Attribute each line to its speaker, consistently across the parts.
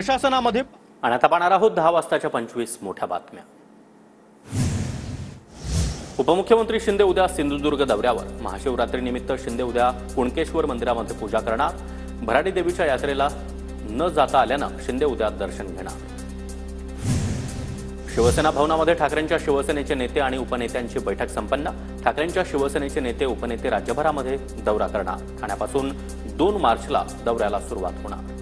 Speaker 1: प्रशासनामध्ये।
Speaker 2: आणि आता पाहणार आहोत 10 वाजताच्या 25 मोठ्या बातम्या। उपमुख्यमंत्री शिंदे उद्या सिंधुदुर्ग दौऱ्यावर। महाशिवरात्रीनिमित्त शिंदे उद्या कुणकेश्वर मंदिरामध्ये पूजा करणार। भराडी देवीच्या यात्रेला न जाता आल्यानं शिंदे उद्या दर्शन घेणार। शिवसेना भवनामध्ये ठाकरेंच्या शिवसेनेचे नेते आणि उपनेत्यांची बैठक संपन्न। ठाकरेंच्या शिवसेनेचे नेते उपनेते राज्यभरामध्ये दौरा करणार। ठाण्यापासून 2 मार्चला दौऱ्याला सुरुवात होणार।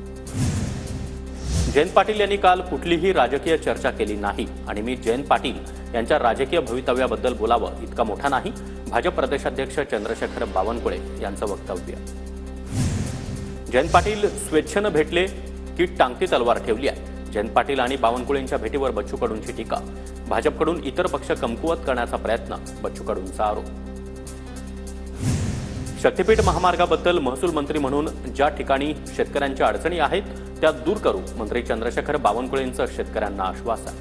Speaker 2: जयंत पाटील यांनी काल कुठलीही राजकीय चर्चा केली नाही आणि मी जयंत पाटील यांच्या राजकीय भवितव्याबद्दल बोलावं इतका मोठा नाही। भाजप प्रदेशाध्यक्ष चंद्रशेखर बावनकुळे यांचं वक्तव्य। जयंत पाटील स्वेच्छेने भेटले की टांगती तलवार ठेवली आहे। जयंत पाटील आणि बावनकुळेंच्या भेटीवर बच्चू कडूंची टीका। भाजपकडून इतर पक्ष कमकुवत करण्याचा प्रयत्न, बच्चू कडूंचा आरोप। शक्तीपीठ महामार्गाबद्दल महसूल मंत्री म्हणून ज्या ठिकाणी शेतकऱ्यांच्या अडचणी आहेत त्या दूर करू, मंत्री चंद्रशेखर बावनकुळेंचं शेतकऱ्यांना आश्वासन।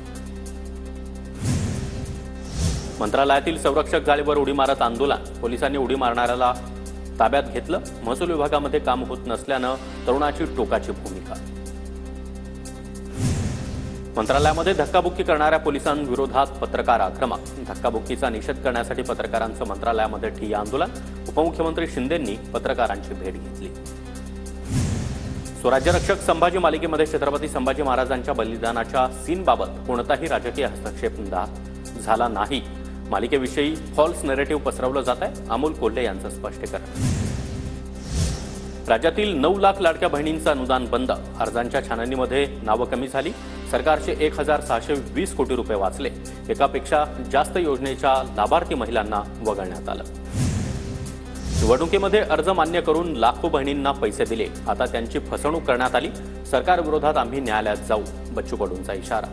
Speaker 2: मंत्रालयातील संरक्षक जाळीवर उडी मारत आंदोलन। पोलिसांनी उडी मारणाऱ्याला ताब्यात घेतलं। महसूल विभागामध्ये काम होत नसल्यानं तरुणाची टोकाची भूमिका। मंत्रालयामध्ये धक्काबुक्की करणाऱ्या पोलिसांविरोधात पत्रकार आक्रमक। धक्काबुक्कीचा निषेध करण्यासाठी पत्रकारांचं मंत्रालयामध्ये ठिय्या आंदोलन। उपमुख्यमंत्री शिंदेंनी पत्रकारांची भेट घेतली। स्वराज्य रक्षक संभाजी मालिकेमध्ये छत्रपती संभाजी महाराजांच्या बलिदानाच्या सीनबाबत कोणताही राजकीय हस्तक्षेप झाला नाही। मालिकेविषयी फॉल्स नरेटिव्ह पसरवलं जात आहे, अमोल कोल्हे यांचं स्पष्टीकरण। राज्यातील 9 लाख लाडक्या बहिणींचं अनुदान बंद। अर्जांच्या छाननीमध्ये नावं कमी झाली। सरकारचे 1620 कोटी रुपये वाचले। एकापेक्षा जास्त योजनेच्या लाभार्थी महिलांना वगळण्यात आलं। निवडणुकीमध्ये अर्ज मान्य करून लाखो बहिणींना पैसे दिले, आता त्यांची फसवणूक करण्यात आली। सरकार विरोधात आम्ही न्यायालयात जाऊ, बच्चू कडूंचा इशारा।